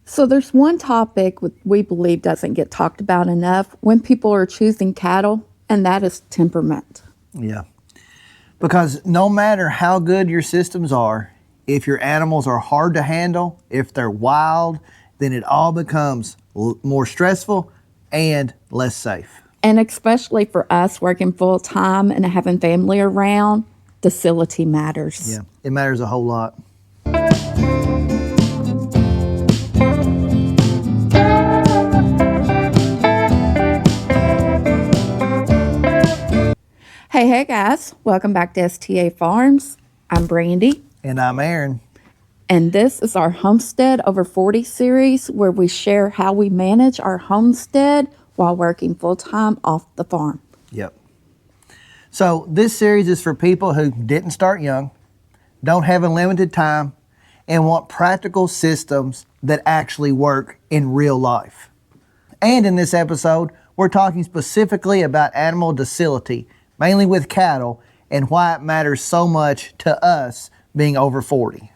So there's one topic we believe doesn't get talked about enough when people are choosing cattle, and that is temperament. Yeah. Because no matter how good your systems are, if your animals are hard to handle, if they're wild, then it all becomes more stressful and less safe. And especially for us working full time and having family around, docility matters. Yeah, it matters a whole lot. Hey guys, welcome back to STA Farms. I'm Brandy. And I'm Aaron. And this is our Homestead Over 40 series where we share how we manage our homestead while working full-time off the farm. Yep. So this series is for people who didn't start young, don't have a limited time, and want practical systems that actually work in real life. And in this episode, we're talking specifically about animal docility, mainly with cattle, and why it matters so much to us being over 40.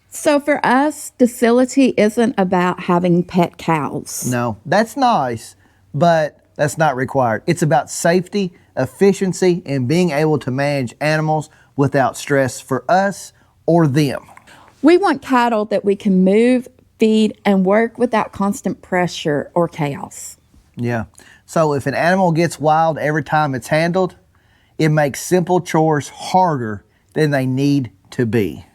So for us, docility isn't about having pet cows. No, that's nice, but that's not required. It's about safety, efficiency, and being able to manage animals without stress for us or them. We want cattle that we can move, feed, and work without constant pressure or chaos. Yeah. So if an animal gets wild every time it's handled, it makes simple chores harder than they need to be.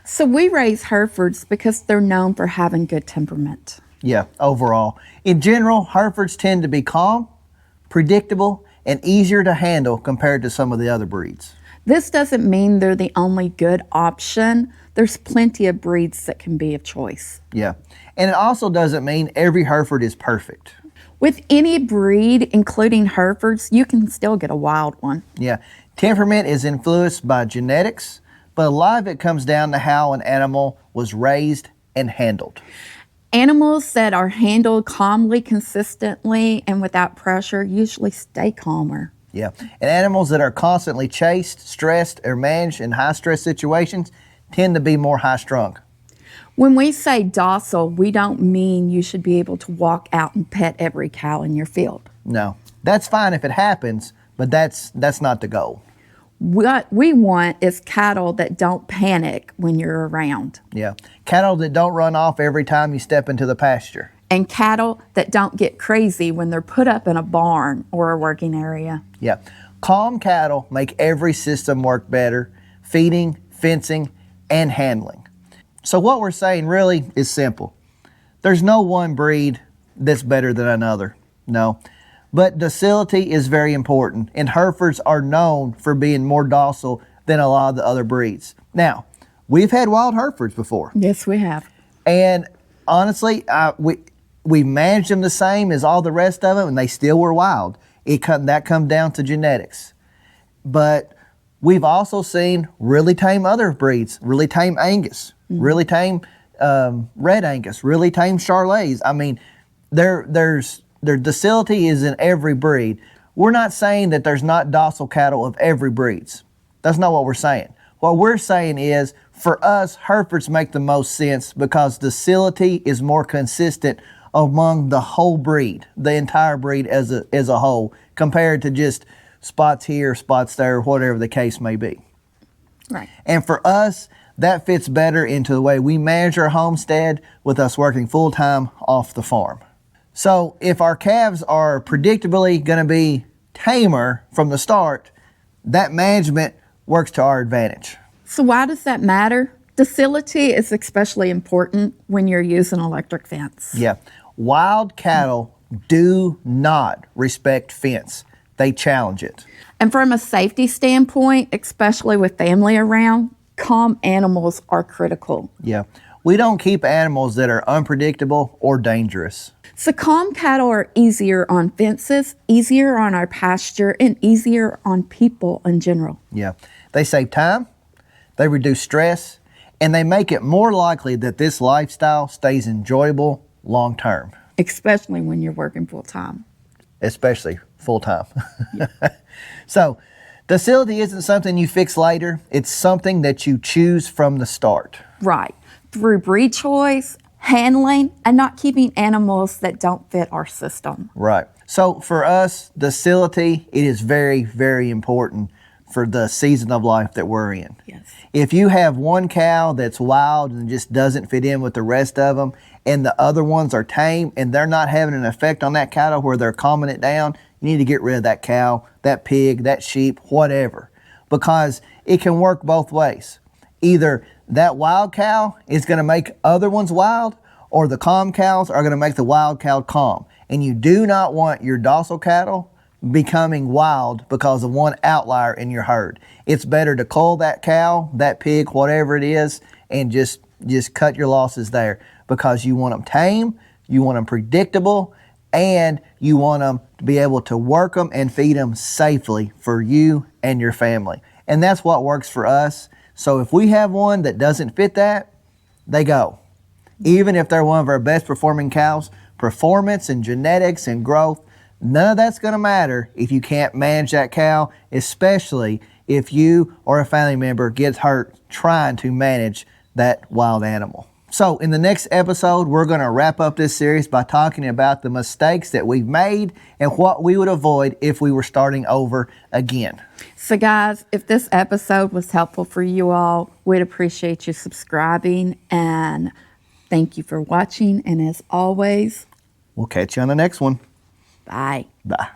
So we raise Herefords because they're known for having good temperament. Yeah, overall. In general, Herefords tend to be calm, predictable, and easier to handle compared to some of the other breeds. This doesn't mean they're the only good option. There's plenty of breeds that can be of choice. Yeah. And it also doesn't mean every Hereford is perfect. With any breed, including Herefords, you can still get a wild one. Yeah. Temperament is influenced by genetics, but a lot of it comes down to how an animal was raised and handled. Animals that are handled calmly, consistently, and without pressure usually stay calmer. Yeah. And animals that are constantly chased, stressed, or managed in high-stress situations tend to be more high-strung. When we say docile, we don't mean you should be able to walk out and pet every cow in your field. No. That's fine if it happens, but that's not the goal. What we want is cattle that don't panic when you're around. Yeah. Cattle that don't run off every time you step into the pasture. And cattle that don't get crazy when they're put up in a barn or a working area. Yeah. Calm cattle make every system work better, feeding, fencing, and handling. So what we're saying really is simple. There's no one breed that's better than another. No. But docility is very important, and Herefords are known for being more docile than a lot of the other breeds. Now, we've had wild Herefords before. Yes, we have. And honestly, we managed them the same as all the rest of them, and they still were wild. That comes down to genetics. But we've also seen really tame other breeds, really tame Angus, really tame Red Angus, really tame Charolais. I mean, their docility is in every breed. We're not saying that there's not docile cattle of every breeds. That's not what we're saying. What we're saying is, for us, Herefords make the most sense because docility is more consistent among the whole breed, the entire breed as a whole, compared to just spots here, spots there, whatever the case may be. Right. And for us, that fits better into the way we manage our homestead with us working full-time off the farm. So if our calves are predictably going to be tamer from the start, that management works to our advantage. So why does that matter? Docility is especially important when you're using electric fence. Yeah. Wild cattle do not respect fence. They challenge it. And from a safety standpoint, especially with family around, calm animals are critical. Yeah. We don't keep animals that are unpredictable or dangerous. So calm cattle are easier on fences, easier on our pasture, and easier on people in general. Yeah. They save time, they reduce stress, and they make it more likely that this lifestyle stays enjoyable long term. Especially when you're working full time. Especially full time. So, docility isn't something you fix later. It's something that you choose from the start. Right. Through breed choice, handling and not keeping animals that don't fit our system. Right. So for us, docility, it is very, very important for the season of life that we're in. Yes. If you have one cow that's wild and just doesn't fit in with the rest of them, and the other ones are tame and they're not having an effect on that cattle where they're calming it down, you need to get rid of that cow, that pig, that sheep, whatever, because it can work both ways. Either that wild cow is going to make other ones wild, or the calm cows are going to make the wild cow calm. And you do not want your docile cattle becoming wild because of one outlier in your herd. It's better to cull that cow, that pig, whatever it is, and just cut your losses there, because you want them tame, you want them predictable, and you want them to be able to work them and feed them safely for you and your family. And that's what works for us. So if we have one that doesn't fit that, they go. Even if they're one of our best performing cows, performance and genetics and growth, none of that's going to matter if you can't manage that cow, especially if you or a family member gets hurt trying to manage that wild animal. So in the next episode, we're going to wrap up this series by talking about the mistakes that we've made and what we would avoid if we were starting over again. So guys, if this episode was helpful for you all, we'd appreciate you subscribing, and thank you for watching. And as always, we'll catch you on the next one. bye. Bye.